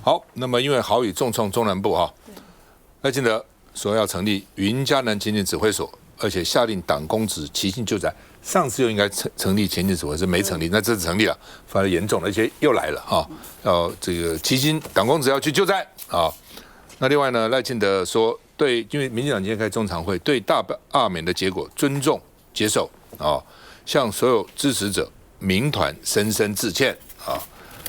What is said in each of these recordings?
好，那么因为豪雨重创中南部啊，赖清德说要成立云嘉南前进指挥所，而且下令党公职齐心救灾。上次又应该成立前进指挥所，没成立，那这次成立了，反而严重了，而且又来了哈，要这个齐心党公职要去救灾啊。那另外呢，赖清德说因为民进党今天开中常会，对大罢免的结果尊重接受啊，向所有支持者民团深深致歉啊。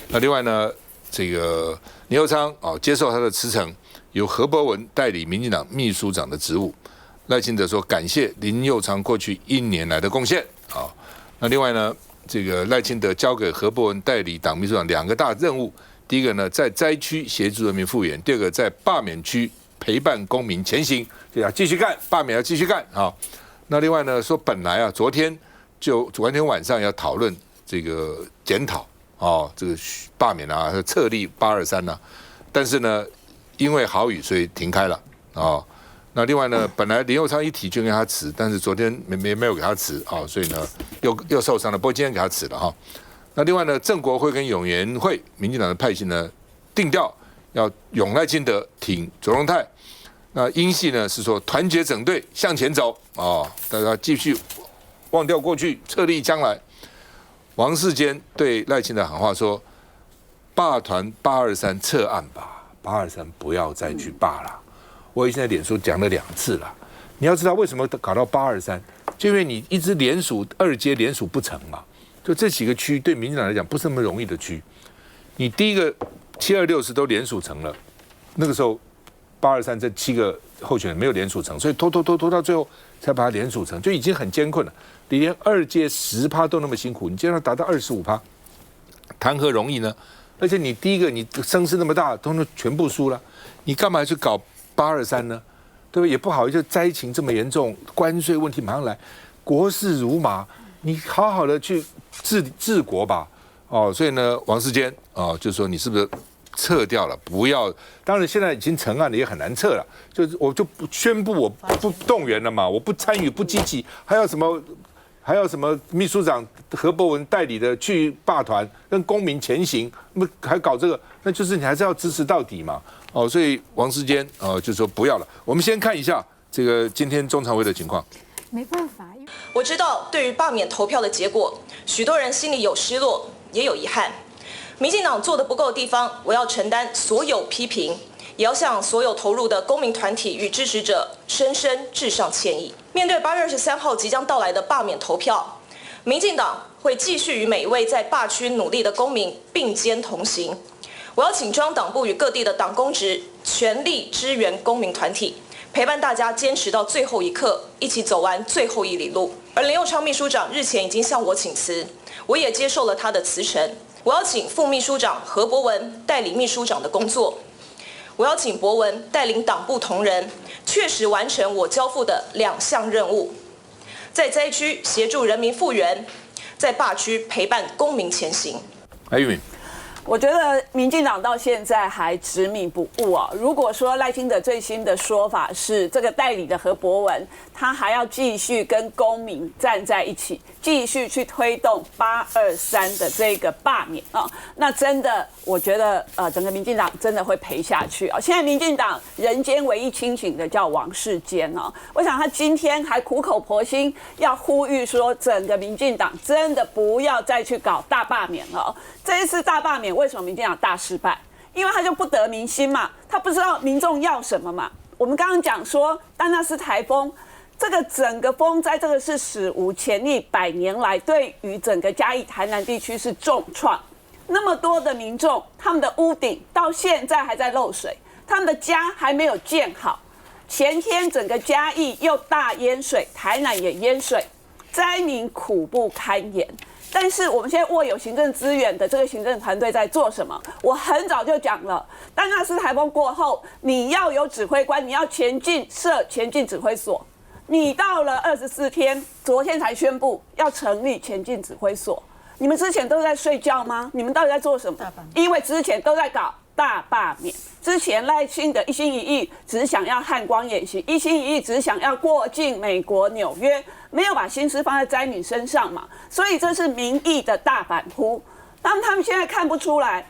那另外呢，这个林右昌接受他的辞呈，由何博文代理民进党秘书长的职务。赖清德说感谢林右昌过去1年来的贡献啊。那另外呢，这个赖清德交给何博文代理党秘书长2个大任务，第一个呢在灾区协助人民复原，第二个在罢免区陪伴公民前行，就要继续干，罢免要继续干啊。那另外呢说本来昨天晚上要讨论这个检讨这个罢免啊，册立823啊，但是呢因为豪雨所以停开了啊。那另外呢，本来林右昌一提就跟他辞，但是昨天没有给他辞啊，所以呢又受伤了。不过今天给他辞了哈。那另外呢，正国会跟永援会民进党的派系呢定调要拥赖清德挺卓荣泰。那英系呢是说团结整队向前走大家继续忘掉过去，策立将来。王世坚对赖清德喊话说：罢团823撤案吧，823不要再去罢了。我已经在脸书讲了2次了。你要知道为什么搞到823，就因为你一直联署2阶联署不成嘛。就这几个区对民进党来讲不是那么容易的区。你第一个7260都联署成了，那个时候823这7个候选人没有联署成，所以拖到最后才把它联署成，就已经很艰困了。你连2阶10%都那么辛苦，你竟然达到25%，谈何容易呢？而且你第一个你声势那么大，通通全部输了，你干嘛去搞823呢？对不对？也不好，就灾情这么严重，关税问题马上来，国事如麻，你好好的去治国吧。所以呢，王世坚就说你是不是撤掉了？不要，当然现在已经成案了，也很难撤了。就是我就不宣布我不动员了嘛，我不参与不积极，还要什么秘书长何博文代理的去罢团，跟公民前行，还搞这个，那就是你还是要支持到底嘛。所以王世坚就说不要了。我们先看一下这个今天中常会的情况。没办法，我知道对于罢免投票的结果，许多人心里有失落，也有遗憾。民进党做的不够的地方，我要承担所有批评，也要向所有投入的公民团体与支持者深深致上歉意。面对8月23号即将到来的罢免投票，民进党会继续与每一位在罢区努力的公民并肩同行。我要请中央党部与各地的党公职全力支援公民团体，陪伴大家坚持到最后一刻，一起走完最后1里路。而林右昌秘书长日前已经向我请辞，我也接受了他的辞呈。我要请副秘书长何博文代理秘书长的工作，我要请博文带领党部同仁，确实完成我交付的2项任务，在灾区协助人民复原，在罢区陪伴公民前行。玉敏。我觉得民进党到现在还执迷不悟如果说赖清德最新的说法是这个代理的何博文，他还要继续跟公民站在一起，继续去推动823的这个罢免那真的我觉得整个民进党真的会赔下去现在民进党人间唯一清醒的叫王世坚我想他今天还苦口婆心要呼吁说，整个民进党真的不要再去搞大罢免这一次大罢免为什么民进党大失败？因为他就不得民心嘛，他不知道民众要什么嘛。我们刚刚讲说丹纳斯台风，这个整个风灾，这个是史无前例，100年来对于整个嘉义台南地区是重创。那么多的民众，他们的屋顶到现在还在漏水，他们的家还没有建好。前天整个嘉义又大淹水，台南也淹水，灾民苦不堪言。但是我们现在握有行政资源的这个行政团队在做什么？我很早就讲了，丹纳斯台风过后，你要有指挥官，你要设前进指挥所。你到了24天，昨天才宣布要成立前进指挥所。你们之前都在睡觉吗？你们到底在做什么？因为之前都在搞大罢免，之前赖清德一心一意只想要汉光演习，一心一意只想要过境美国纽约，没有把心思放在灾民身上嘛，所以这是民意的大反扑。他们现在看不出来，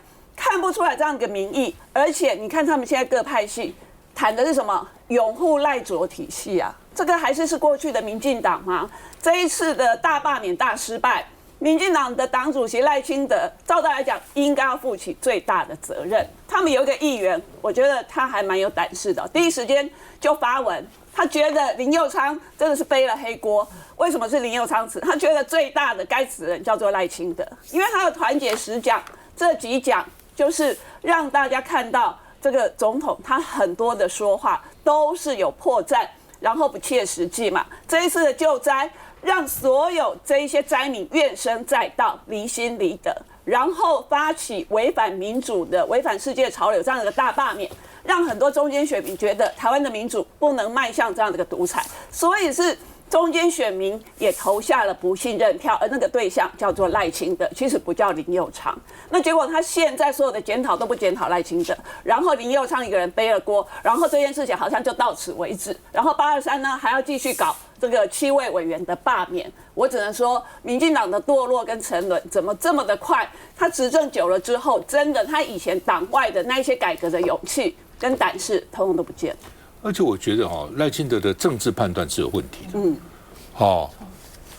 看不出来这样一个民意，而且你看他们现在各派系谈的是什么？拥护赖佐体系啊，这个还是过去的民进党吗？这一次的大罢免大失败，民进党的党主席赖清德，照道来讲应该要负起最大的责任。他们有一个议员，我觉得他还蛮有胆识的，第一时间就发文，他觉得林右昌真的是背了黑锅。为什么是林右昌死？他觉得最大的该死的人叫做赖清德，因为他的团结10讲，这几讲就是让大家看到这个总统他很多的说话都是有破绽，然后不切实际嘛。这一次的救灾，让所有这一些灾民怨声载道，离心离德，然后发起违反民主的、违反世界潮流这样的一个大罢免，让很多中间选民觉得台湾的民主不能迈向这样的一个独裁，所以是中间选民也投下了不信任票，而那个对象叫做赖清德，其实不叫林右昌。那结果他现在所有的检讨都不检讨赖清德，然后林右昌一个人背了锅，然后这件事情好像就到此为止。然后823呢还要继续搞这个7位委员的罢免。我只能说，民进党的堕落跟沉沦怎么这么的快？他执政久了之后，真的他以前党外的那一些改革的勇气跟胆识，通通都不见了。而且我觉得赖清德的政治判断是有问题的。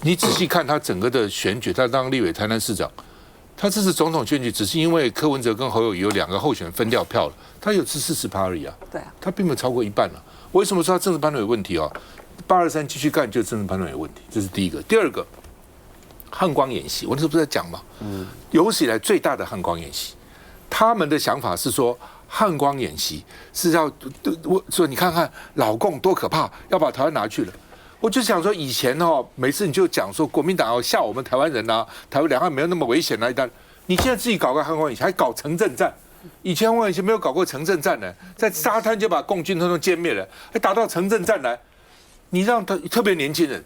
你仔细看他整个的选举，他当立委、台南市长，他这次总统选举只是因为柯文哲跟侯友宜有2个候选人分掉票了，他有是40%而已啊。对啊，他并没有超过1半了。为什么说他政治判断有问题？823继续干就政治判断有问题，这是第一个。第二个，汉光演习，我那时候不是在讲吗？有史以来最大的汉光演习，他们的想法是说，汉光演习是要说你看看老共多可怕，要把台湾拿去了。我就想说，以前每次你就讲说国民党要吓我们台湾人啊，台湾两岸没有那么危险啊，你现在自己搞个汉光演习，还搞城镇战。以前汉光演习没有搞过城镇战呢，在沙滩就把共军统统歼灭了，还打到城镇战来。你让他特别年轻人，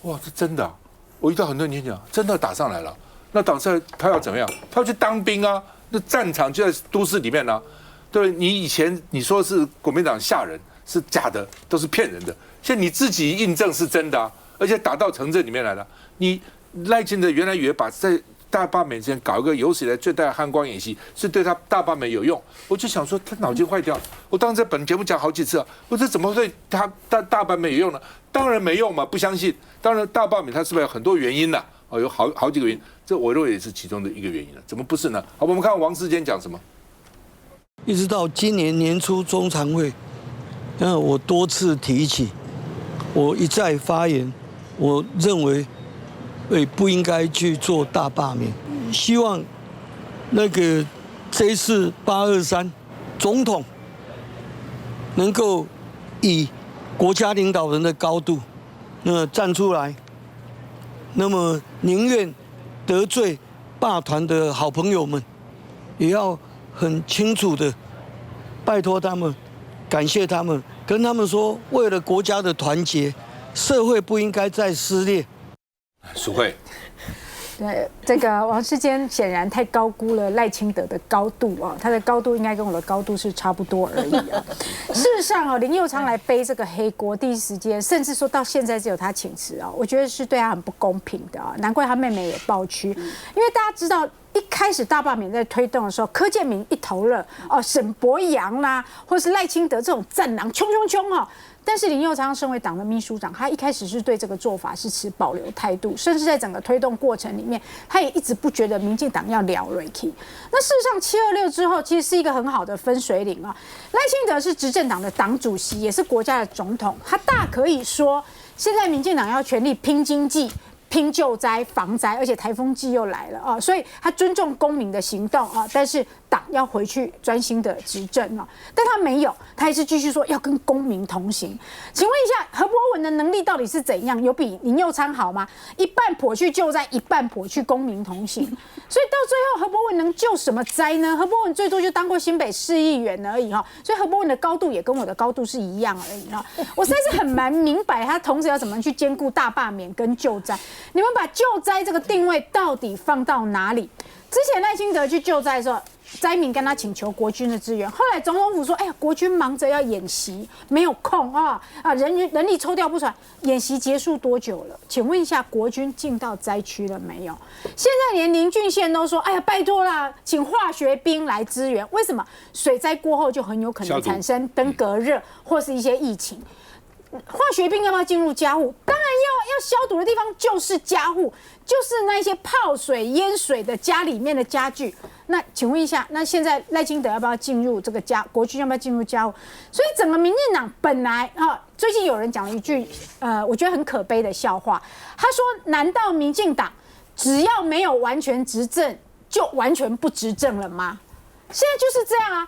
哇，这真的我遇到很多年轻人真的打上来了。那打上来他要怎么样？他要去当兵啊，那战场就在都市里面啊。对，你以前你说是国民党吓人是假的，都是骗人的。现在你自己印证是真的啊，而且打到城镇里面来了。你赖清德原来以为把在大罢免之前搞一个有史以来最大的汉光演习，是对他大罢免有用。我就想说他脑筋坏掉。我当时在本节目讲好几次啊，我说怎么会他大罢免有用呢？当然没用嘛，不相信。当然大罢免它是不是有很多原因呢？有好几个原因，这我认为也是其中的一个原因了。怎么不是呢？好，我们看王世坚讲什么。一直到今年年初中常会，我多次提起，我一再发言，我认为，不应该去做大罢免。希望这一次823总统能够以国家领导人的高度，站出来，那么宁愿得罪罢团的好朋友们，也要很清楚的拜托他们，感谢他们，跟他们说，为了国家的团结，社会不应该再撕裂。淑慧，对，这个王世坚显然太高估了赖清德的高度啊，他的高度应该跟我的高度是差不多而已啊。事实上林右昌来背这个黑锅，第一时间甚至说到现在只有他请辞啊，我觉得是对他很不公平的啊，难怪他妹妹也爆区，因为大家知道。一开始大罢免在推动的时候，柯建铭一头热沈伯洋啦，或是赖清德这种战狼冲但是林右昌身为党的秘书长，他一开始是对这个做法是持保留态度，甚至在整个推动过程里面，他也一直不觉得民进党要聊 Ricky。那事实上726之后，其实是一个很好的分水岭啊。赖清德是执政党的党主席，也是国家的总统，他大可以说，现在民进党要全力拼经济。拼救灾防灾，而且台风季又来了啊，所以他尊重公民的行动啊，但是党要回去专心的执政啊，但他没有，他还是继续说要跟公民同行。请问一下，何博文的能力到底是怎样？有比林右昌好吗？一半跛去救灾，一半跛去公民同行，所以到最后何博文能救什么灾呢？何博文最多就当过新北市议员而已哈，所以何博文的高度也跟我的高度是一样而已哈。我实在是很难明白他同时要怎么去兼顾大罢免跟救灾。你们把救灾这个定位到底放到哪里？之前赖清德去救灾的时候，灾民跟他请求国军的支援。后来总统府说：“哎呀，国军忙着要演习，没有空人力抽调不出来。演习结束多久了？请问一下，国军进到灾区了没有？现在连林俊宪都说：哎呀，拜托啦，请化学兵来支援。为什么？水灾过后就很有可能产生登革热或是一些疫情。”化学兵要不要进入家户？当然要消毒的地方就是家户，就是那些泡水淹水的家里面的家具。那请问一下，那现在赖清德要不要进入这个国军要不要进入家户？所以整个民进党本来最近有人讲了一句我觉得很可悲的笑话，他说：难道民进党只要没有完全执政就完全不执政了吗？现在就是这样啊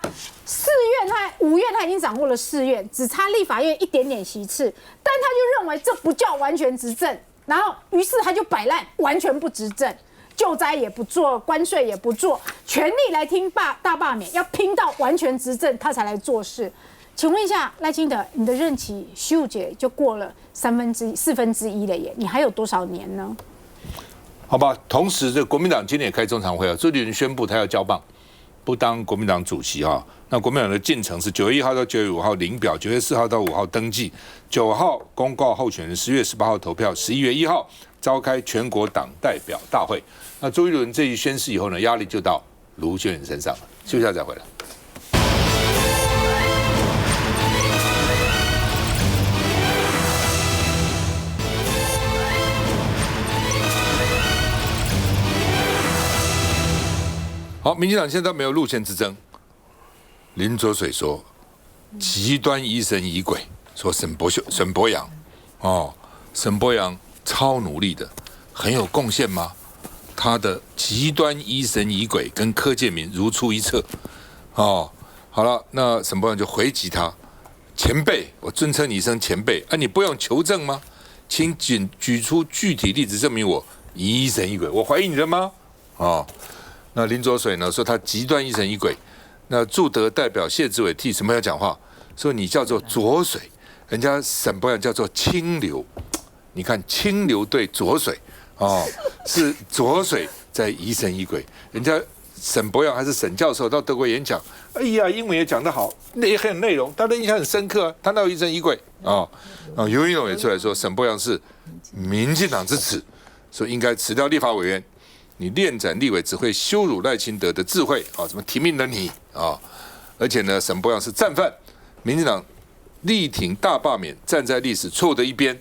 ，5院他已经掌握了4院，只差立法院一点点席次，但他就认为这不叫完全执政，然后于是他就摆烂，完全不执政，救灾也不做，关税也不做，全力来听大罢免，要拼到完全执政他才来做事。请问一下赖清德，你的任期徐姐就过了1/4了耶，你还有多少年呢？好吧，同时这国民党今天也开中常会啊，朱立伦宣布他要交棒。不当国民党主席啊，那国民党的进程是9月1号到9月5号领表，9月4号到5号登记，9号公告候选人，10月18号投票，11月1号召开全国党代表大会。那朱立伦这一宣誓以后呢，压力就到卢秀燕身上了。休息一下再回来。好，民进党现在没有路线之争。林濁水说，极端疑神疑鬼，说沈伯洋，沈伯洋超努力的，很有贡献吗？他的极端疑神疑鬼跟柯建铭如出一辙。好了，那沈伯洋就回击他，前辈，我尊称你一声前辈，你不用求证吗？请举出具体例子证明我疑神疑鬼，我怀疑你的吗？那林濁水呢说他极端疑神疑鬼，那驻德代表谢志伟替沈伯洋讲话，说你叫做浊水，人家沈伯洋叫做清流，你看清流对浊水是浊水在疑神疑鬼，人家沈伯洋还是沈教授到德国演讲，哎呀，英文也讲得好，也很有内容，他的印象很深刻，他哪有疑神疑鬼游盈隆也出来说沈伯洋是民进党之耻，说应该辞掉立法委员。你练展立委只会羞辱赖清德的智慧怎么提名了你而且呢，沈伯洋是战犯，民进党力挺大罢免，站在历史错误的一边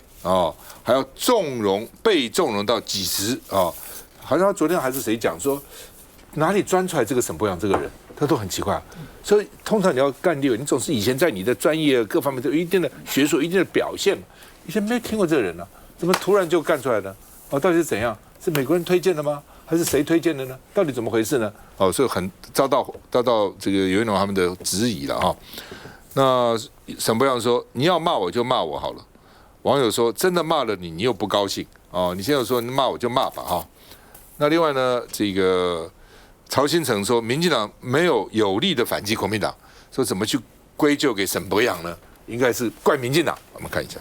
还要被纵容到几时好像他昨天还是谁讲说哪里钻出来这个沈伯洋这个人，他都很奇怪。所以通常你要干立委，你总是以前在你的专业各方面都有一定的学术、一定的表现嘛。以前没有听过这个人怎么突然就干出来的？到底是怎样？是美国人推荐的吗？还是谁推荐的呢？到底怎么回事呢？所以很遭到这个游盈隆他们的质疑了那沈伯洋说：“你要骂我就骂我好了。”网友说：“真的骂了你，你又不高兴你现在说你骂我就骂吧那另外呢，这个曹新成说，民进党没有有力的反击国民党，说怎么去归咎给沈伯洋呢？应该是怪民进党。我们看一下。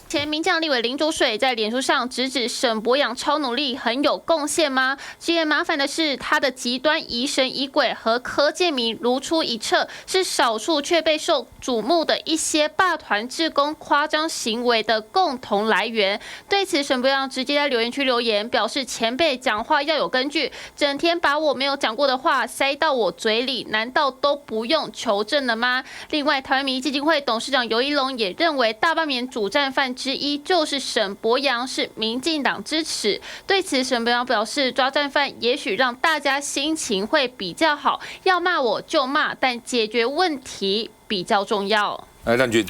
前民进党立委林浊水在脸书上直指沈伯洋超努力，很有贡献吗？只也麻烦的是，他的极端疑神疑鬼和柯建铭如出一辙，是少数却备受瞩目的一些霸团志工夸张行为的共同来源。对此，沈伯洋直接在留言区留言，表示前辈讲话要有根据，整天把我没有讲过的话塞到我嘴里，难道都不用求证了吗？另外，台湾民意基金会董事长游盈隆也认为，大罢免主战犯之一就是沈伯洋，是民进党之耻。对此，沈伯洋表示，抓战犯也许让大家心情会比较好，要骂我就骂，但解决问题比较重要。来，亮君，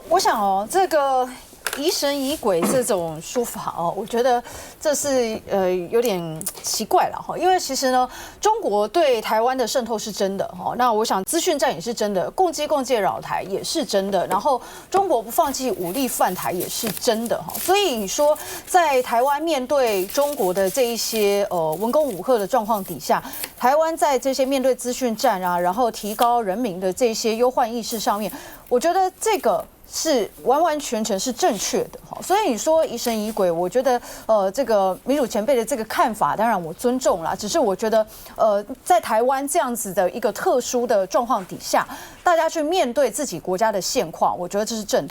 我想这个疑神疑鬼这种说法我觉得这是有点奇怪了因为其实呢，中国对台湾的渗透是真的那我想资讯战也是真的，共介扰台也是真的，然后中国不放弃武力犯台也是真的所以你说在台湾面对中国的这一些文攻武吓的状况底下，台湾在这些面对资讯战然后提高人民的这些忧患意识上面，我觉得这个是完完全全是正确的哈，所以你说疑神疑鬼，我觉得这个民主前辈的这个看法，当然我尊重啦，只是我觉得在台湾这样子的一个特殊的状况底下，大家去面对自己国家的现况，我觉得这是正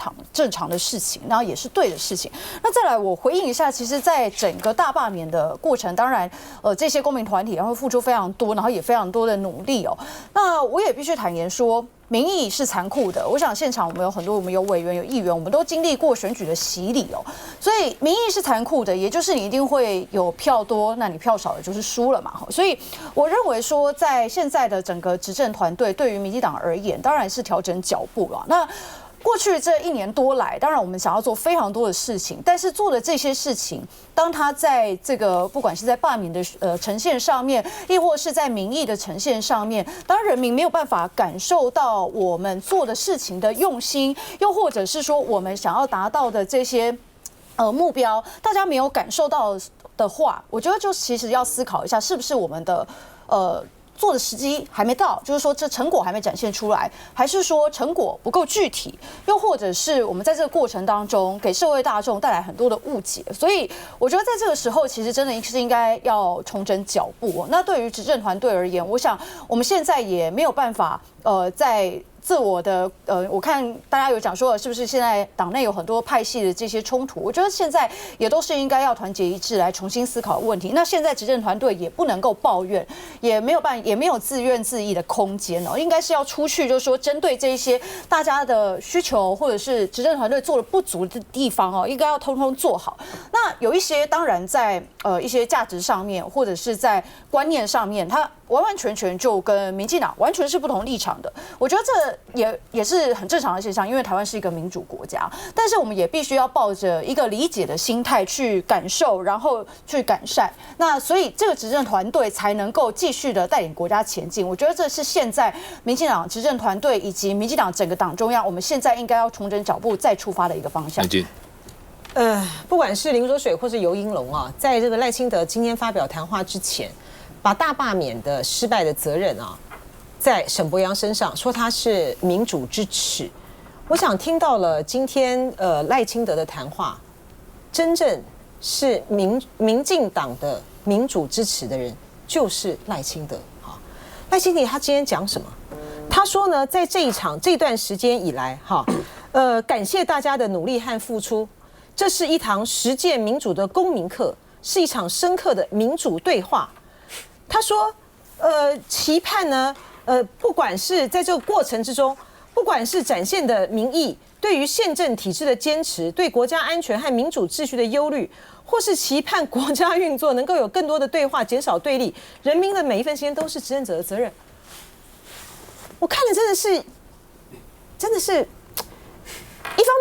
常的事情，然后也是对的事情。那再来我回应一下，其实，在整个大罢免的过程，当然这些公民团体然后付出非常多，然后也非常多的努力哦。那我也必须坦言说，民意是残酷的。我想现场我们有很多，我们有委员、有议员，我们都经历过选举的洗礼哦。所以民意是残酷的，也就是你一定会有票多，那你票少的就是输了嘛。所以我认为说，在现在的整个执政团队对于民进党而言，当然是调整脚步了。那过去这1年多来，当然我们想要做非常多的事情，但是做的这些事情，当他在这个不管是在罢免的呈现上面，亦或是在民意的呈现上面，当人民没有办法感受到我们做的事情的用心，又或者是说我们想要达到的这些目标，大家没有感受到的话，我觉得就其实要思考一下，是不是我们的做的时机还没到，就是说这成果还没展现出来，还是说成果不够具体，又或者是我们在这个过程当中给社会大众带来很多的误解，所以我觉得在这个时候，其实真的是应该要重整脚步。那对于执政团队而言，我想我们现在也没有办法在自我的我看大家有讲说，是不是现在党内有很多派系的这些冲突？我觉得现在也都是应该要团结一致来重新思考问题。那现在执政团队也不能够抱怨，也没有自怨自艾的空间哦，应该是要出去，就是说针对这一些大家的需求，或者是执政团队做的不足的地方哦，应该要通通做好。那有一些当然在一些价值上面，或者是在观念上面，它完完全全就跟民进党完全是不同立场的。我觉得这也是很正常的现象，因为台湾是一个民主国家，但是我们也必须要抱着一个理解的心态去感受，然后去改善。那所以这个执政团队才能够继续的带领国家前进。我觉得这是现在民进党执政团队以及民进党整个党中央，我们现在应该要重整脚步再出发的一个方向。不管是林卓水或是游盈隆啊，在这个赖清德今天发表谈话之前，把大罢免的失败的责任啊，在沈伯洋身上说他是民主之耻。我想听到了今天赖清德的谈话，真正是民进党的民主支持的人就是赖清德。哈，赖清德他今天讲什么？他说呢，在这段时间以来，感谢大家的努力和付出，这是一堂实践民主的公民课，是一场深刻的民主对话。他说，期盼呢，不管是在这个过程之中，不管是展现的民意，对于宪政体制的坚持，对国家安全和民主秩序的忧虑，或是期盼国家运作能够有更多的对话，减少对立，人民的每一份时间都是执政者的责任。我看了真的是，一方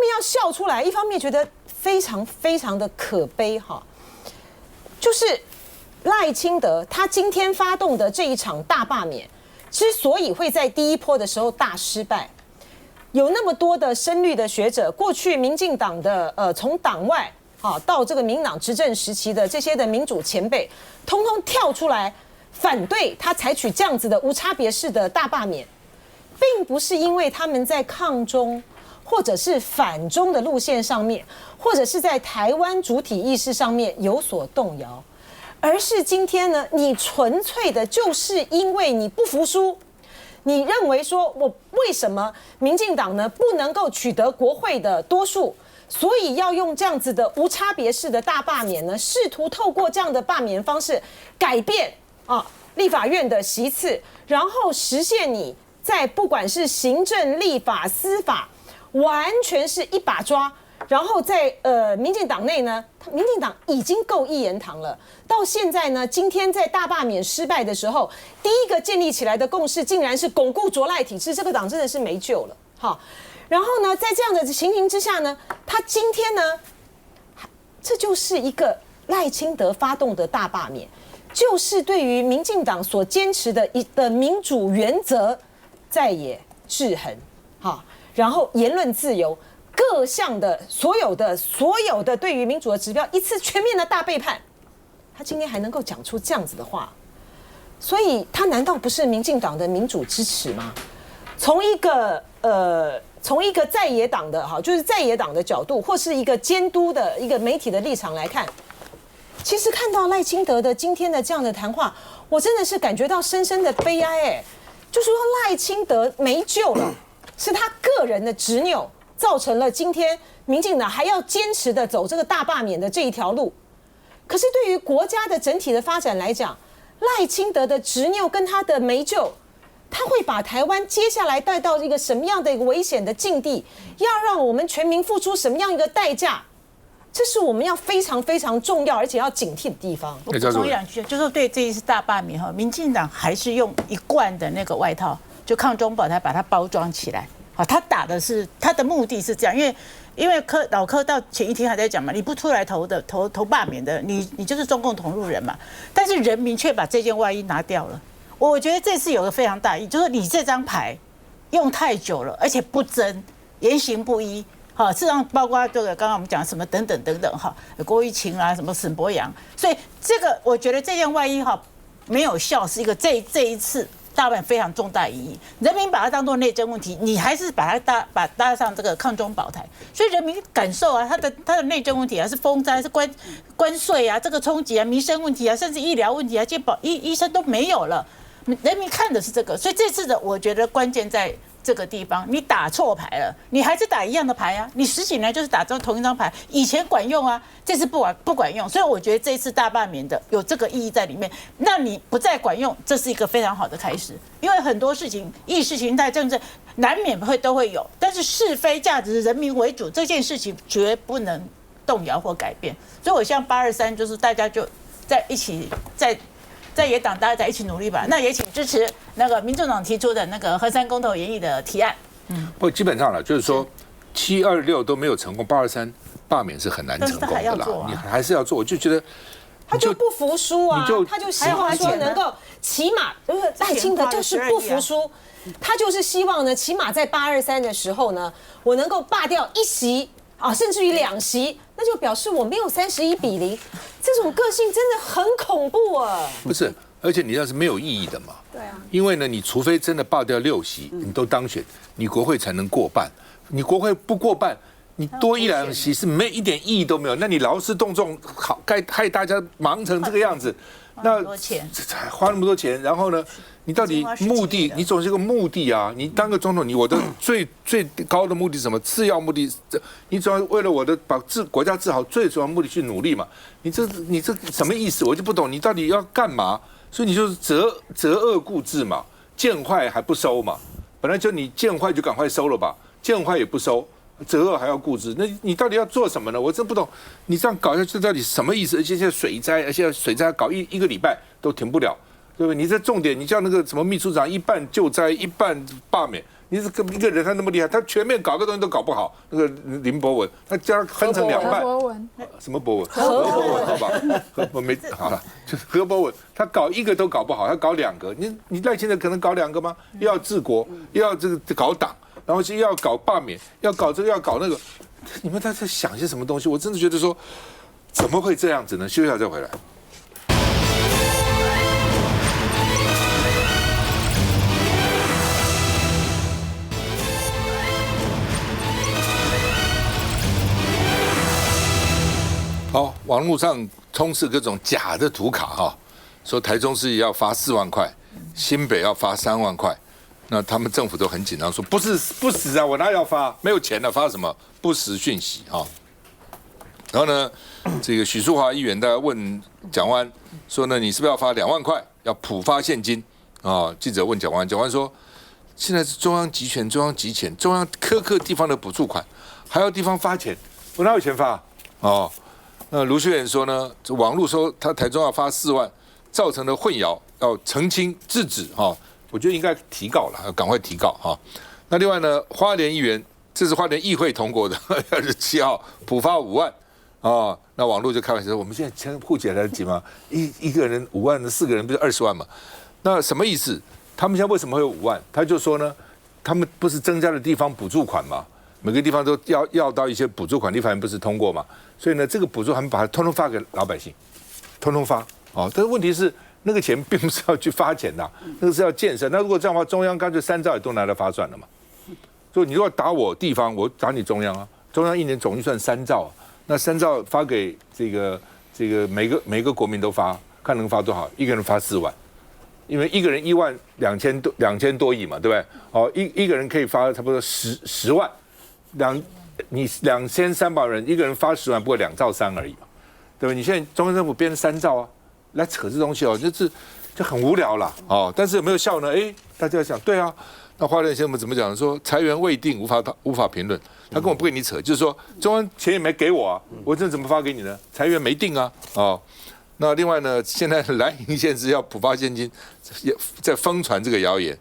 面要笑出来，一方面觉得非常非常的可悲哈，就是赖清德他今天发动的这一场大罢免，之所以会在第一波的时候大失败，有那么多的深绿的学者，过去民进党的从党外到这个民党执政时期的这些的民主前辈，通通跳出来反对他采取这样子的无差别式的大罢免，并不是因为他们在抗中或者是反中的路线上面，或者是在台湾主体意识上面有所动摇，而是今天呢，你纯粹的就是因为你不服输，你认为说我为什么民进党呢不能够取得国会的多数，所以要用这样子的无差别式的大罢免呢，试图透过这样的罢免方式改变立法院的席次，然后实现你在不管是行政、立法、司法，完全是一把抓。然后在民进党内呢，民进党已经够一言堂了。到现在呢，今天在大罢免失败的时候，第一个建立起来的共识，竟然是巩固卓赖体制，这个党真的是没救了。好，然后呢，在这样的情形之下呢，他今天呢，这就是一个赖清德发动的大罢免，就是对于民进党所坚持的民主原则再也制衡。好，然后言论自由。各项的所有的对于民主的指标一次全面的大背叛，他今天还能够讲出这样子的话，所以他难道不是民进党的民主支持吗？从一个从一个在野党的就是在野党的角度，或是一个监督的一个媒体的立场来看，其实看到赖清德的今天的这样的谈话，我真的是感觉到深深的悲哀。就说赖清德没救了，是他个人的执拗造成了今天民进党还要坚持的走这个大罢免的这一条路。可是对于国家的整体的发展来讲，赖清德的执拗跟他的没救，他会把台湾接下来带到一个什么样的一个危险的境地，要让我们全民付出什么样一个代价，这是我们要非常非常重要而且要警惕的地方。我补充两句，就是对这一次大罢免民进党还是用一贯的那个外套，就抗中保台，把它包装起来。他打的是他的目的是这样，因为老柯到前一天还在讲嘛，你不出来投罢免的，你就是中共同路人嘛。但是人民却把这件外衣拿掉了。我觉得这次有个非常大意，就是你这张牌用太久了，而且不真，言行不一。事实上包括这个刚刚我们讲什么等等等等郭玉琴啊，什么沈伯洋，所以这个我觉得这件外衣没有效，是一个这一次大阪非常重大意义，人民把它当作内政问题，你还是把它搭上这个抗中保台，所以人民感受啊，它的内政问题啊，是风灾，是关税啊，这个冲击啊，民生问题啊，甚至医疗问题啊，健保医生都没有了，人民看的是这个，所以这次的我觉得关键在这个地方，你打错牌了，你还是打一样的牌啊，你10几年就是打同一张牌，以前管用啊，这次不管用，所以我觉得这次大罢免的有这个意义在里面。那你不再管用，这是一个非常好的开始，因为很多事情意识形态政治难免都会有，但是是非价值人民为主这件事情绝不能动摇或改变。所以我像823，就是大家就在一起在野党大家在一起努力吧。那也请支持那个民众党提出的那个核三公投研议的提案。不，基本上了，就是说726都没有成功，823罢免是很难成功的啦。你还是要做，我就觉得他就不服输啊，他就希望说能够起码，赖清德就是不服输，他就是希望呢，起码在823的时候呢，我能够罢掉1席甚至于2席，那就表示我没有31-0，这种个性真的很恐怖啊！不是，而且你那是没有意义的嘛。对啊。因为呢，你除非真的罢掉6席，你都当选，你国会才能过半。你国会不过半，你多1、2席是一点意义都没有。那你劳师动众，害大家忙成这个样子，那花那么多钱，然后呢？你到底目的？你总是一个目的啊！你当个总统，我的最高的目的是什么？次要目的，你主要为了我的把国家治好，最主要目的去努力嘛。你这什么意思？我就不懂，你到底要干嘛？所以你就是择恶固执嘛，见坏还不收嘛。本来就你见坏就赶快收了吧，见坏也不收，择恶还要固执，那你到底要做什么呢？我真不懂，你这样搞下去到底什么意思？而且现在水灾，而且水灾搞一个礼拜都停不了。对不对？你这重点，你叫那个什么秘书长一半救灾一半罢免，你是一个人他那么厉害，他全面搞个东西都搞不好。那个林博文，他将他分成2半。什么博文？何博文，好吧？我没好了，就是何博文，他搞一个都搞不好，他搞2个。你赖清德可能搞2个吗？又要治国，又要这个搞党，然后又要搞罢免，要搞这个要搞那个，你们在想些什么东西？我真的觉得说，怎么会这样子呢？休息一下再回来。好，网络上充斥各种假的图卡说台中市要发4万块，新北要发3万块，那他们政府都很紧张，说不实啊，我哪要发？没有钱了，发什么不实讯息然后呢，这个许淑华议员在问蒋万说呢，你是不是要发2万块，要普发现金记者问蒋万说，现在是中央集权，中央集钱，中央苛刻地方的补助款，还要地方发钱，我哪有钱发那卢秀燕说呢，网络说他台中要发4万，造成的混淆，要澄清制止我觉得应该提告了，要赶快提告那另外呢，花莲议员，这是花莲议会通过的，27号普发5万那网络就开玩笑说，我们现在钱户籍来得及吗？一个人5万，4个人不是20万吗？那什么意思？他们现在为什么会有5万？他就说呢，他们不是增加了地方补助款吗？每个地方都要到一些补助款，立法院不是通过嘛？所以呢，这个补助他们把它通通发给老百姓，通通发但是问题是，那个钱并不是要去发钱的，那个是要建设。那如果这样的话，中央干脆3兆也都拿来发算了嘛。说你如果打我地方，我打你中央啊，中央一年总预算3兆，那3兆发给这个每个国民都发，看能发多少，一个人发4万，因为一个人12000多亿嘛，对不对？哦，一个人可以发差不多10万，你2300人，一个人发10万，不过2兆3而已嘛，对吧？你现在中央政府编了3兆啊，来扯这东西哦，就很无聊了哦。但是有没有效呢？大家想，对啊。那花莲先生怎么讲？说财源未定，无法评论。他根本不跟你扯，就是说中央钱也没给我啊，我这怎么发给你呢？财源没定啊，哦。那另外呢，现在蓝营县市要普发现金，在疯传这个谣言。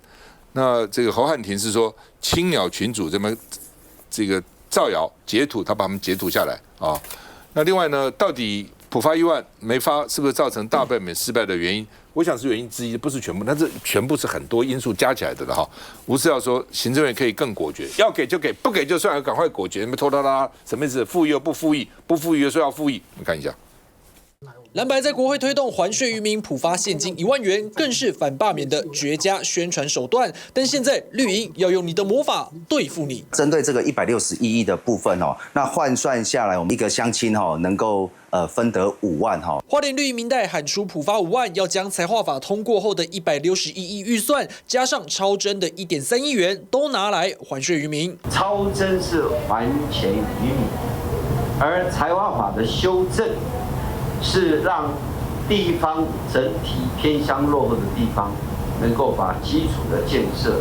那这个侯汉廷是说青鸟群主这个造谣截图，他把他们截图下来啊。那另外呢，到底普发1万没发，是不是造成大罢免失败的原因？我想是原因之一，不是全部，但是全部是很多因素加起来的哈。吴思耀说，行政院可以更果决，要给就给，不给就算了，赶快果决，你们拖拉拉什么意思？复议又不复议，不复议又说要复议，我们看一下。蓝白在国会推动还税于民，普发现金1万元，更是反罢免的绝佳宣传手段。但现在绿营要用你的魔法对付你。针对这个161亿的部分那换算下来，我们一个乡亲能够分得5万花莲绿营民代喊出普发5万，要将财划法通过后的161亿预算，加上超征的1.3亿元，都拿来还税于民。超征是还钱于民，而财划法的修正是让地方整体偏乡落后的地方，能够把基础的建设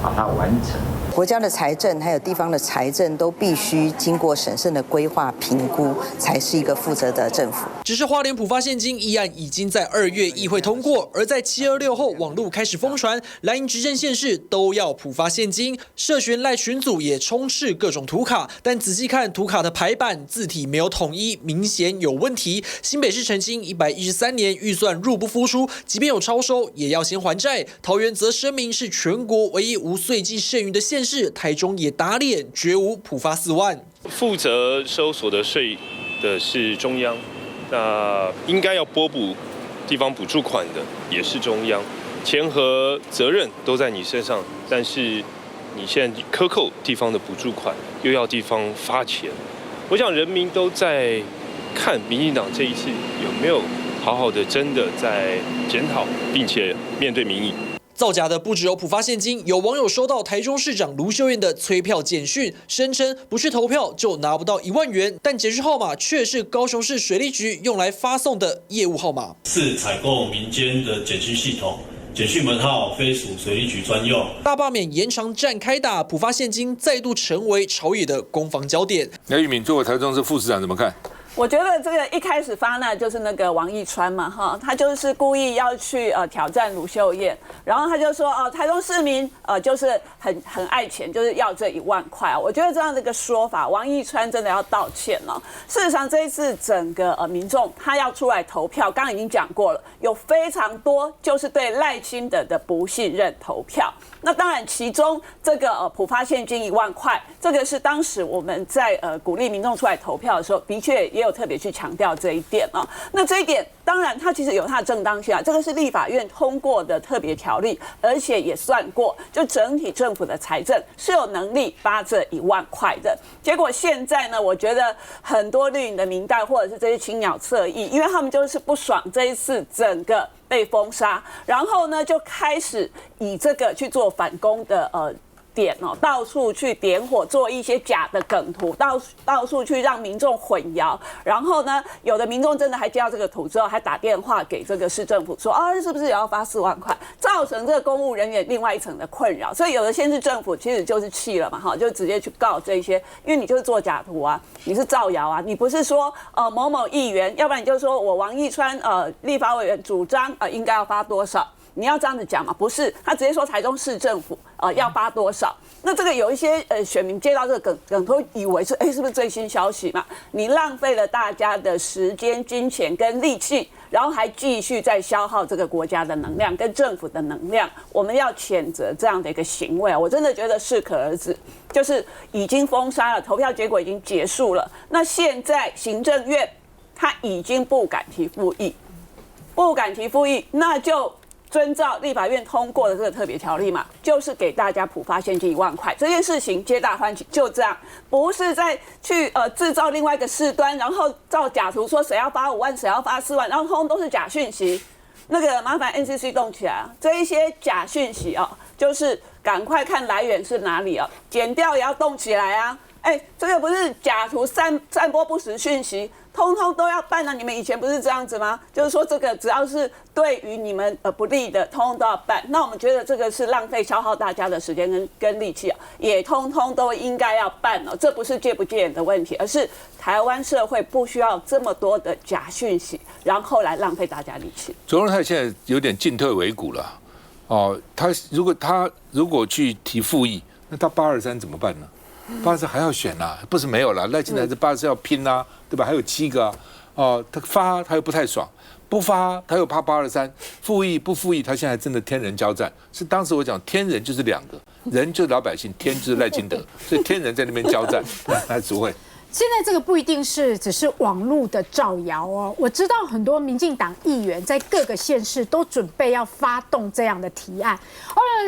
把它完成。国家的财政还有地方的财政都必须经过审慎的规划评估，才是一个负责的政府。只是花莲普发现金议案已经在2月议会通过，而在726后，网络开始疯传，蓝营执政县市都要普发现金，社群赖群组也充斥各种图卡，但仔细看图卡的排版字体没有统一，明显有问题。新北市澄清113年预算入不敷出，即便有超收，也要先还债。桃园则声明是全国唯一无岁季剩余的县市，台中也打脸，绝无普发4万。负责收所得税的是中央，那应该要拨补地方补助款的也是中央，钱和责任都在你身上，但是你现在克扣地方的补助款，又要地方发钱，我想人民都在看民进党这一次有没有好好的真的在检讨，并且面对民意。造假的不只有普发现金，有网友收到台中市长卢秀燕的催票简讯，声称不去投票就拿不到1万元，但简讯号码却是高雄市水利局用来发送的业务号码，是采购民间的简讯系统，简讯门号非属水利局专用。大罢免延长战开打，普发现金再度成为朝野的攻防焦点。梁玉敏作为台中市副市长怎么看？我觉得这个一开始发呢，就是那个王义川嘛，他就是故意要去挑战卢秀燕，然后他就说台中市民就是很爱钱，就是要这1万块啊。我觉得这样的一个说法，王义川真的要道歉了。事实上，这一次整个民众他要出来投票，刚刚已经讲过了，有非常多就是对赖清德的不信任投票。那当然，其中这个普发现金1万块，这个是当时我们在鼓励民众出来投票的时候，的确也有特别去强调这一点啊。那这一点当然它其实有它的正当性啊，这个是立法院通过的特别条例，而且也算过，就整体政府的财政是有能力发这1万块的。结果现在呢，我觉得很多绿营的民代或者是这些青鸟侧翼，因为他们就是不爽这一次整个被封杀，然后呢就开始以这个去做反攻的点到处去点火，做一些假的梗图，到处去让民众混淆。然后呢，有的民众真的还接到这个图之后，还打电话给这个市政府说是不是也要发4万块，造成这个公务人员另外一层的困扰。所以有的县市政府其实就是气了嘛，就直接去告这些，因为你就是做假图啊，你是造谣啊，你不是说某某议员，要不然你就说我王义川立法委员主张应该要发多少。你要这样子讲嘛？不是，他直接说台中市政府要发多少？那这个有一些选民接到这个梗都以为是是不是最新消息嘛？你浪费了大家的时间、金钱跟力气，然后还继续在消耗这个国家的能量跟政府的能量，我们要谴责这样的一个行为啊！我真的觉得适可而止，就是已经封杀了，投票结果已经结束了。那现在行政院他已经不敢提复议，那就遵照立法院通过的这个特别条例嘛，就是给大家普发现金1万块，这件事情皆大欢喜，就这样，不是再去制造另外一个事端，然后照假图说谁要发5万，谁要发4万，然后通通都是假讯息。那个麻烦 NCC 动起来啊！这一些假讯息啊，就是赶快看来源是哪里啊，检调也要动起来啊！这个不是假图散播不实讯息，通通都要办啊！你们以前不是这样子吗？就是说这个只要是对于你们不利的，通通都要办。那我们觉得这个是浪费消耗大家的时间跟力气啊，也通通都应该要办哦。这不是戒不戒严的问题，而是台湾社会不需要这么多的假讯息，然后来浪费大家力气。卓荣泰现在有点进退维谷了哦。他如果去提复议，那他823怎么办呢？823还要选啊，不是没有了，赖清德这823要拼啊，对吧？还有7个啊，哦，他发他又不太爽，不发他又怕823，复议不复议，他现在真的天人交战。是当时我讲天人就是2个，人就是老百姓，天就是赖清德，所以天人在那边交战。来，主委。现在这个不一定是只是网络的造谣哦，我知道很多民进党议员在各个县市都准备要发动这样的提案。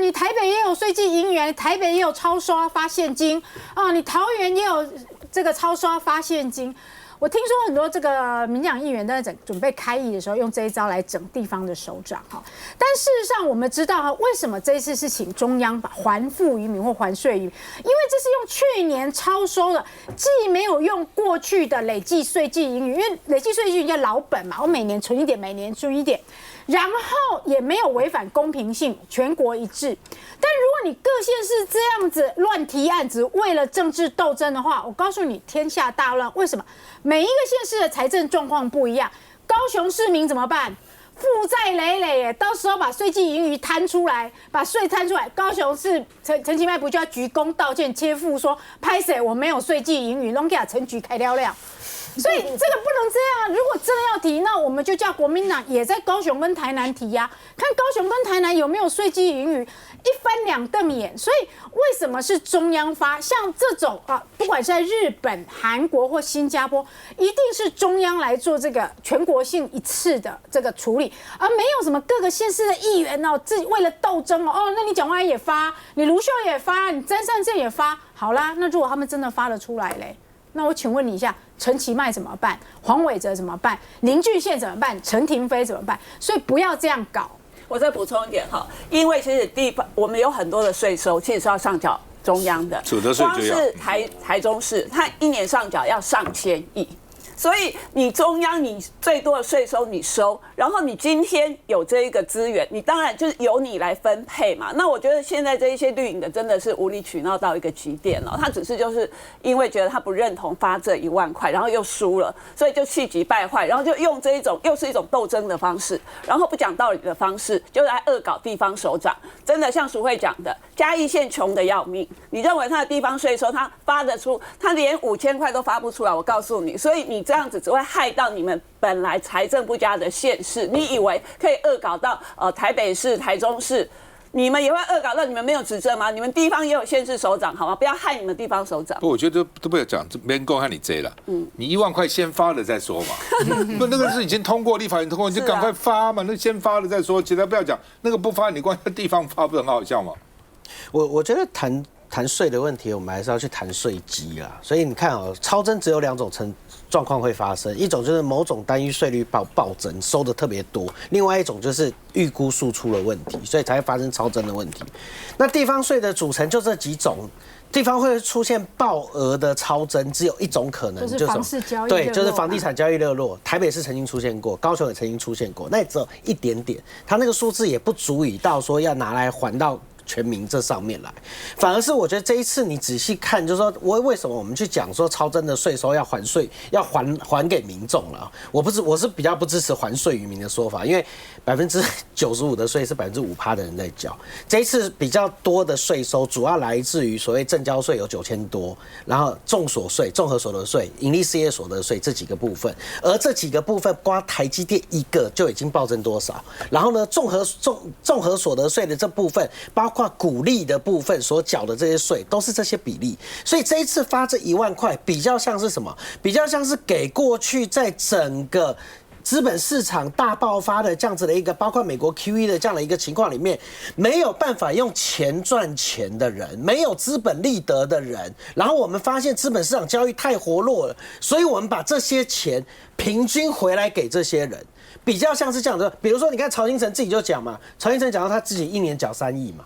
你台北也有税季银元，台北也有超刷发现金啊，你桃园也有这个超刷发现金。我听说很多这个民进党议员在准备开议的时候，用这一招来整地方的首长哈。但事实上，我们知道哈，为什么这一次是请中央把还富于民或还税于民？因为这是用去年超收的，既没有用过去的累计税季盈余，因为累计税季盈余叫老本嘛，我每年存一点，每年存一点。然后也没有违反公平性，全国一致。但如果你各县市这样子乱提案，只为了政治斗争的话，我告诉你，天下大乱。为什么？每一个县市的财政状况不一样。高雄市民怎么办？负债累累耶，到时候把税季盈余摊出来，把税摊出来，高雄市陈其迈不就要鞠躬道歉，切腹说拍谁我没有税季盈余，弄给陈局开了了。所以这个不能这样。如果真的要提，那我们就叫国民党也在高雄跟台南提呀，看高雄跟台南有没有税季盈余，一翻两瞪眼。所以为什么是中央发？像这种不管是在日本、韩国或新加坡，一定是中央来做这个全国性一次的这个处理，而没有什么各个县市的议员哦，自己为了斗争那你蒋万安也发，你卢秀也发，你詹善政也发，好啦，那如果他们真的发了出来嘞？那我请问你一下，陈其迈怎么办？黄伟哲怎么办？林俊宪怎么办？陈亭妃怎么办？所以不要这样搞。我再补充一点哈，因为其实地方我们有很多的税收，其实是要上缴中央的，所得税就要。光是台中市，它1年上缴要上千亿。所以你中央你最多的税收你收，然后你今天有这一个资源，你当然就是由你来分配嘛。那我觉得现在这一些绿营的真的是无理取闹到一个极点了，他只是就是因为觉得他不认同发这1万块，然后又输了，所以就气急败坏，然后就用这一种又是一种斗争的方式，然后不讲道理的方式，就来恶搞地方首长。真的像淑慧讲的，嘉义县穷的要命，你认为他的地方税收他发得出，他连5000块都发不出来，我告诉你，所以你这样子只会害到你们本来财政不佳的县市。你以为可以恶搞到台北市、台中市，你们也会恶搞到你们没有执政吗？你们地方也有县市首长，好吗？不要害你们地方首长。不，我觉得都不要讲，没人够害你贼了。你1万块先发了再说嘛。不，那个是已经通过立法院通过，你就赶快发嘛。那先发了再说，其他不要讲。那个不发，你光在地方发，不是很好笑吗？我觉得谈税的问题，我们还是要去谈税基啦。所以你看超征只有2种状况会发生，一种就是某种单一税率暴增，收的特别多；另外一种就是预估数出了问题，所以才会发生超征的问题。那地方税的组成就这几种。地方会出现爆额的超征，只有一种可能，就是房市交易对，就是房地产交易热络。台北市曾经出现过，高雄也曾经出现过，那也只有一点点，它那个数字也不足以到说要拿来还到全民这上面来，反而是我觉得这一次你仔细看，就是说为什么我们去讲说超征的税收要还税，要还给民众了？我是比较不支持还税于民的说法，因为95%的税是5%的人在缴。这一次比较多的税收主要来自于所谓证交税有9000多，然后综所税、综合所得税、盈利事业所得税这几个部分，而这几个部分光台积电一个就已经暴增多少？然后呢，综合所得税的这部分，包括股利的部分所缴的这些税，都是这些比例。所以这一次发这1万块，比较像是什么？比较像是给过去在整个资本市场大爆发的这样子的一个，包括美国 QE 的这样的一个情况里面，没有办法用钱赚钱的人，没有资本利得的人，然后我们发现资本市场交易太活络了，所以我们把这些钱平均回来给这些人，比较像是这样的。比如说，你看曹兴诚自己就讲嘛，曹兴诚讲到他自己一年缴3亿嘛，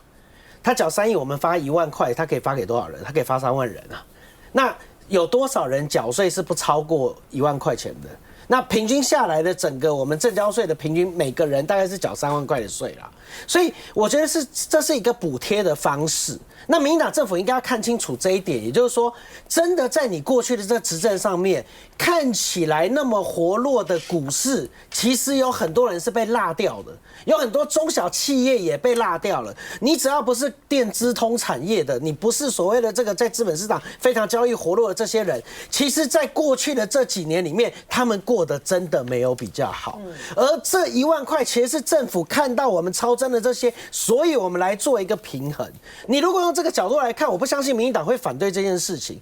他缴3亿，我们发1万块，他可以发给多少人？他可以发3万人啊。那有多少人缴税是不超过1万块钱的？那平均下来的整个我们证交税的平均，每个人大概是缴3万块的税啦。所以我觉得这是一个补贴的方式。那民进党政府应该要看清楚这一点，也就是说，真的在你过去的这执政上面，看起来那么活络的股市，其实有很多人是被落掉的，有很多中小企业也被落掉了。你只要不是电资通产业的，你不是所谓的这个在资本市场非常交易活络的这些人，其实在过去的这几年里面，他们过得真的没有比较好。而这1万块其实是政府看到我们超征的这些，所以我们来做一个平衡。你如果用这个角度来看，我不相信民进党会反对这件事情。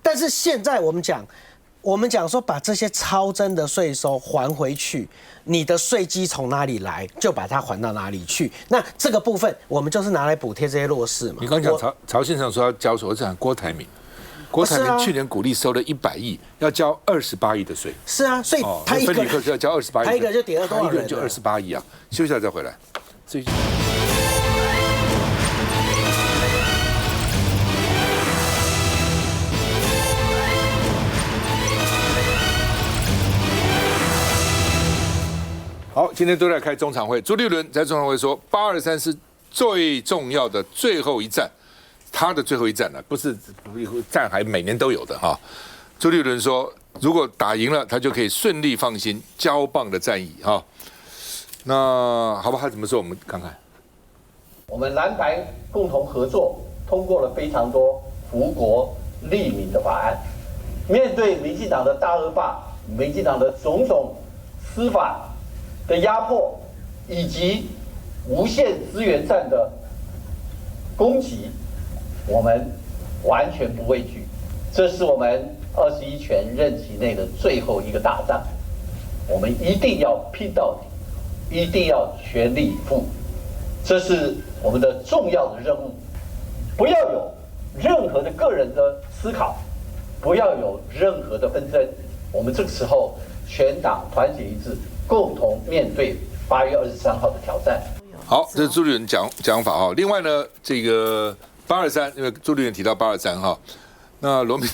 但是现在我们讲说把这些超征的税收还回去，你的税基从哪里来，就把它还到哪里去。那这个部分我们就是拿来补贴这些弱势嘛。你刚讲曹先生说要交税，我讲郭台铭。郭台铭去年股利收了100亿，要交28亿的税。是啊，所以他一个分离课就要交28亿，他一个就抵了多少人？一个人就28亿啊！休息一下再回来。好，今天都在开中常会。朱立伦在中常会说，823是最重要的最后一战。他的最后一战呢，不是战还每年都有的哈。朱立伦说，如果打赢了，他就可以顺利放心交棒的战役哈。那好吧，他怎么说？我们看看。我们蓝白共同合作，通过了非常多福国利民的法案。面对民进党的大恶霸，民进党的种种司法的压迫，以及无限资源战的攻击，我们完全不畏惧。这是我们21全任期内的最后一个大仗，我们一定要拼到底，一定要全力以赴，这是我们的重要的任务。不要有任何的个人的思考，不要有任何的纷争。我们这个时候全党团结一致，共同面对8月23号的挑战。好，这是朱立伦讲法哈。另外呢，这个823，因为朱立伦提到823哈，那罗明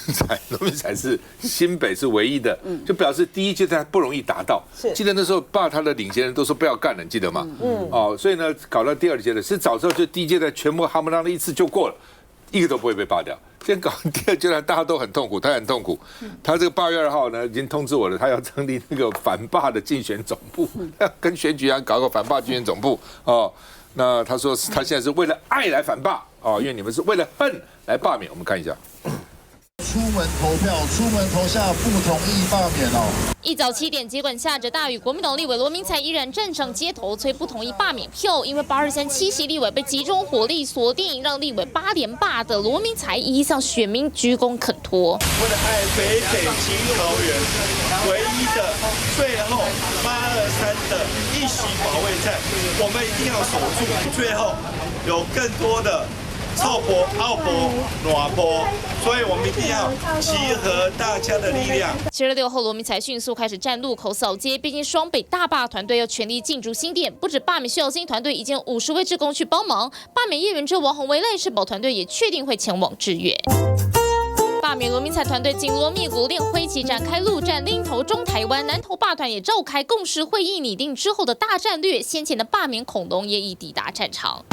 才是新北是唯一的，就表示第一阶段不容易达到。记得那时候罢他的领衔人都说不要干了，你记得吗？所以呢，搞到第2阶段是早知道就第1阶段全部哈不啷的一次就过了，一个都不会被罢掉。现在搞第2阶段，大家都很痛苦，他很痛苦。他这个8月2号呢，已经通知我了，他要成立那个反罢的竞选总部，要跟选举一样搞个反罢竞选总部哦。那他说他现在是为了爱来反罢哦，因为你们是为了恨来罢免。我们看一下。出门投票，出门投下不同意罢免哦。一早7点，尽管下着大雨，国民党立委罗明才依然站上街头催不同意罢免票，因为823 7席立委被集中火力锁定，让立委8连罢的罗明才一一向选民鞠躬恳托。为了爱北北基桃园，唯一的最后823的1席保卫战，我们一定要守住。最后有更多的臭博、奥博、暖博，所以我们一定要集合大家的力量。7月6号，罗明才迅速开始站路口扫街，毕竟双北大罢团队要全力进驻新店，不止罢免徐小新团队已经50位志工去帮忙，罢免叶元之、王宏威、赖世宝团队也确定会前往支援。罢免罗明才团队紧锣密鼓练挥旗展开陆战，另一头中台湾南投罢团也召开共识会议，拟定之后的大战略。先前的罢免恐龙也已抵达战场。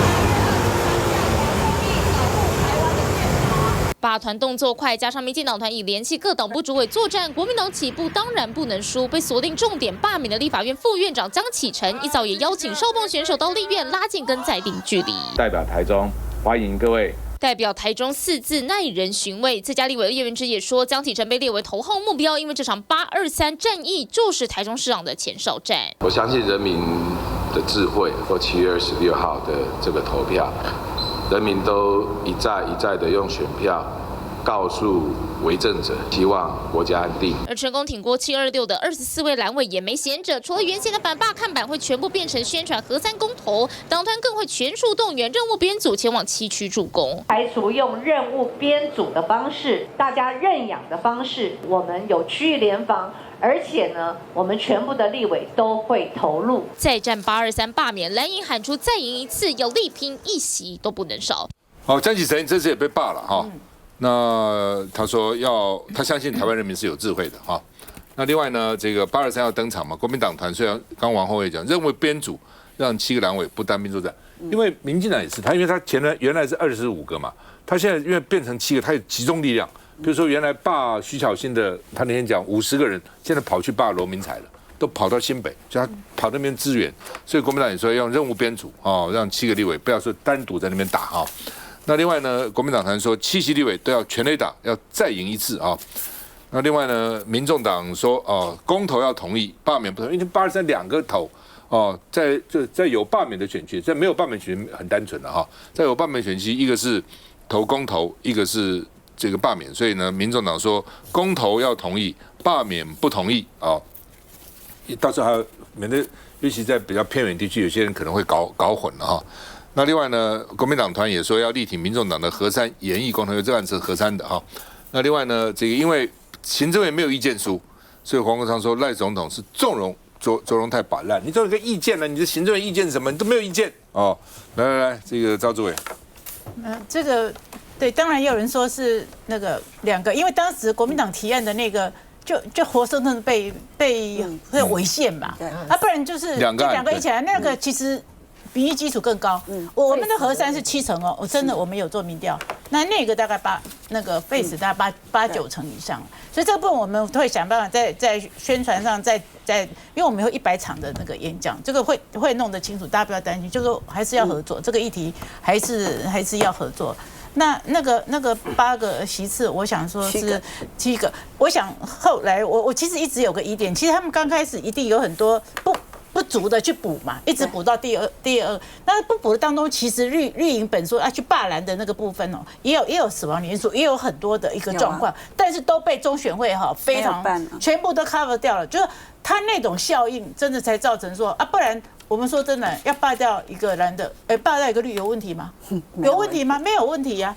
罢团动作快，加上民进党团已联系各党部主委作战，国民党起步当然不能输。被锁定重点罢免的立法院副院长江启臣，一早也邀请少棒选手到立院拉近跟在地距离。代表台中，欢迎各位。代表台中4字耐人寻味。自家立委叶元之也说，江启臣被列为头号目标，因为这场823战役就是台中市长的前哨战。我相信人民的智慧或7月26号的这个投票。人民都一再的用选票告诉为政者，希望国家安定。而成功挺过726的24位蓝委也没闲着，除了原先的板坝看板会全部变成宣传核三公投，党团更会全数动员任务编组前往7区助攻，排除用任务编组的方式，大家认养的方式，我们有区域联防。而且呢，我们全部的立委都会投入。再战823罢免，蓝营喊出再赢一次，要力拼1席都不能少。好，江启臣这次也被罢了哈。那他说他相信台湾人民是有智慧的哈。那另外呢，这个823要登场嘛，国民党团虽然刚王后也讲，认为编组让7个蓝委不单兵作战，因为民进党也是，因为他原来是25个嘛，他现在因为变成7个，他有集中力量。比如说，原来罢徐巧芯的，他那天讲50个人，现在跑去罢罗明才了，都跑到新北，就他跑那边支援。所以国民党也说要用任务编组让7个立委不要说单独在那边打啊。那另外呢，国民党团说7席立委都要全垒打，要再赢一次啊。那另外呢，民众党说公投要同意，罢免不同意，因为823两个投在有罢免的选区，在没有罢免选区很单纯的哈，在有罢免选区，一个是投公投，一个是这个罢免，所以呢，民众党说公投要同意，罢免不同意到时候还有免得，尤其在比较偏远地区，有些人可能会搞混了哈。那另外呢，国民党团也说要力挺民众党的核三研议公投，因为这案是核三的哈。那另外呢，这个因为行政院没有意见书，所以黄国昌说赖总统是纵容卓荣泰摆烂，你都有个意见了，你的行政院意见是什么？你都没有意见哦。来，这个赵志伟，这个。对，当然也有人说是那个2个，因为当时国民党提案的那个就活生生被违宪嘛，不然就是两个一起来，那个其实民意基础更高。我们的核三是70%哦，我们有做民调，那个大概face 大概8-9成以上，所以这个部分我们会想办法在宣传上在，因为我们有100场的那个演讲，这个会弄得清楚，大家不要担心，就是还是要合作，这个议题还是要合作。那个8个席次，我想说是7个。我想后来我其实一直有个疑点，其实他们刚开始一定有很多不足的去补嘛，一直补到第二。那不补的当中，其实绿营本说去罢蓝的那个部分也有死亡连数，也有很多的一个状况，但是都被中选会非常全部都 cover 掉了，就是他那种效应真的才造成说不然。我们说真的，要罢掉一个蓝的，罢掉一个绿有问题吗？有问题吗？没有问题呀。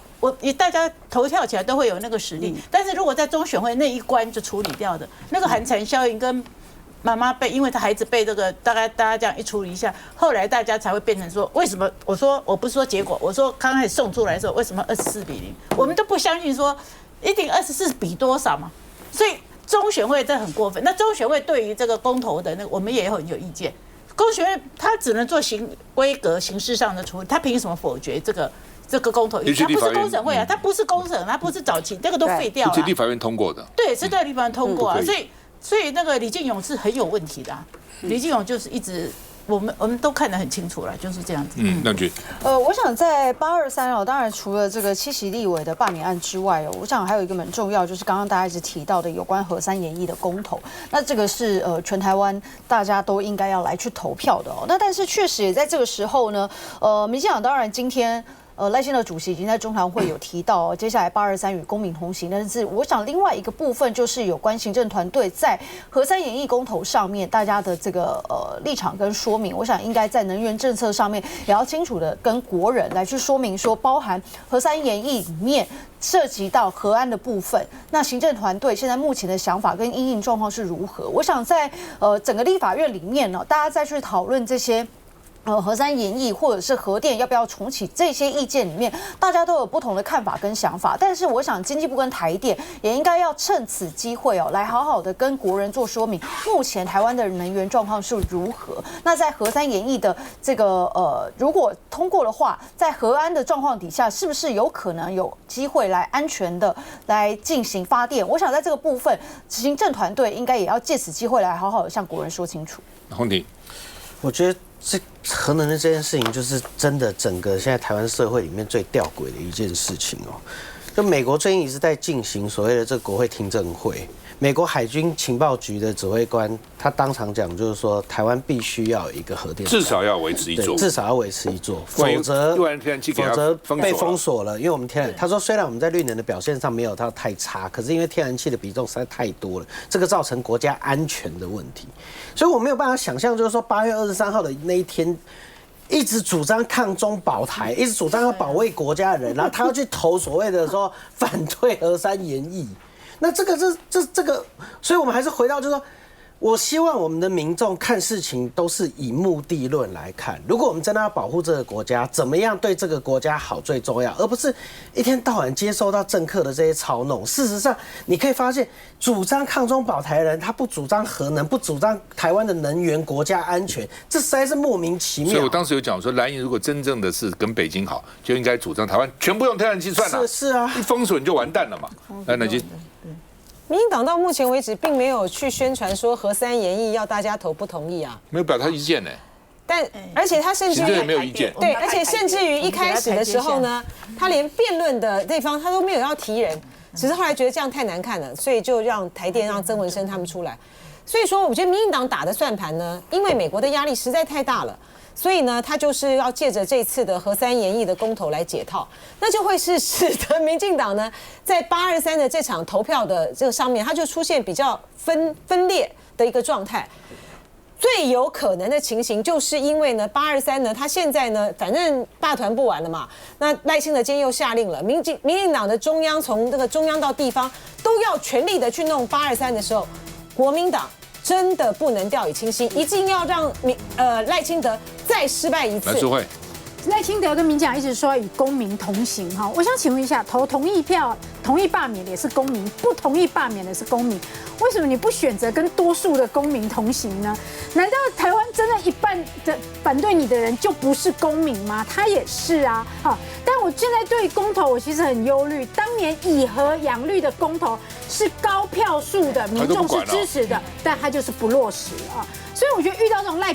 大家投跳起来都会有那个实力，但是如果在中选会那一关就处理掉的那个寒蝉效应跟妈妈因为他孩子被这个大概大家这样一处理一下，后来大家才会变成说为什么？我不是说结果，我说刚开始送出来的时候为什么24-0？我们都不相信说一定24比多少嘛，所以中选会这很过分。那中选会对于这个公投的那个我们也很有意见。公选会他只能做规格形式上的处理，他凭什么否决这个公投？他不是公审会啊，他不是公审，他不是早期，这个都废掉了。是立法院通过的。对，是在立法院通过啊，所以那个李进勇是很有问题的。李进勇就是一直我们都看得很清楚了，就是这样子。亮君，我想在823当然除了这个7席立委的罢免案之外我想还有一个很重要，就是刚刚大家一直提到的有关核三研议的公投。那这个是全台湾大家都应该要来去投票的那但是确实也在这个时候呢，民进党当然今天。赖清德主席已经在中常会有提到，接下来823与公民同行，但是我想另外一个部分就是有关行政团队在核三研议公投上面大家的这个立场跟说明，我想应该在能源政策上面也要清楚的跟国人来去说明说，包含核三研议里面涉及到核安的部分，那行政团队现在目前的想法跟因应状况是如何？我想在整个立法院里面呢，大家再去讨论这些。核三研议或者是核电要不要重启这些意见里面，大家都有不同的看法跟想法。但是我想经济部跟台电也应该要趁此机会来好好的跟国人做说明，目前台湾的能源状况是如何。那在核三研议的这个如果通过的话，在核安的状况底下，是不是有可能有机会来安全的来进行发电？我想在这个部分，行政团队应该也要借此机会来好好的向国人说清楚。洪庭，我觉得这核能的这件事情，就是真的整个现在台湾社会里面最吊诡的一件事情就美国最近一直在进行所谓的这个国会听证会，美国海军情报局的指挥官他当场讲，就是说台湾必须要有一个核电站，至少要维持一座，至少要维持一座，否则被封锁了。因为我们天然，他说虽然我们在绿能的表现上没有到太差，可是因为天然气的比重实在太多了，这个造成国家安全的问题，所以我没有办法想象，就是说8月23号的那一天。一直主张抗中保台，一直主张要保卫国家的人，然后他要去投所谓的说反对核3研议，那这个，所以我们还是回到就是说，我希望我们的民众看事情都是以目的论来看。如果我们真的要保护这个国家，怎么样对这个国家好最重要，而不是一天到晚接受到政客的这些操弄。事实上，你可以发现，主张抗中保台的人，他不主张核能，不主张台湾的能源国家安全，这实在是莫名其妙。所以我当时有讲说，蓝营如果真正的是跟北京好，就应该主张台湾全部用天然气算了。是啊，一封锁你就完蛋了嘛。来，南京。民进党到目前为止并没有去宣传说核3研议要大家投不同意啊，没有表态意见呢。但而且他甚至也没有意见，对，而且甚至于一开始的时候呢，他连辩论的地方他都没有要提人，只是后来觉得这样太难看了，所以就让台电让曾文生他们出来。所以说，我觉得民进党打的算盘呢，因为美国的压力实在太大了。所以呢，他就是要借着这次的核3研议的公投来解套，那就会是使得民进党呢，在823的这场投票的这个上面，它就出现比较分裂的一个状态。最有可能的情形，就是因为呢，823呢，他现在呢，反正罢团不完了嘛，那赖清德今天又下令了，民进党的中央从这个中央到地方都要全力的去弄823的时候，国民党真的不能掉以轻心，一定要让赖清德再失败一次。来，朱慧，赖清德跟民进党一直说与公民同行哈，我想请问一下，投同意票、同意罢免的也是公民，不同意罢免的是公民，为什么你不选择跟多数的公民同行呢？难道台湾真的一半的反对你的人就不是公民吗？他也是啊，好，但我现在对公投我其实很忧虑，当年以核养绿的公投是高票数的民众是支持的，但他就是不落实啊，所以我觉得遇到这种赖。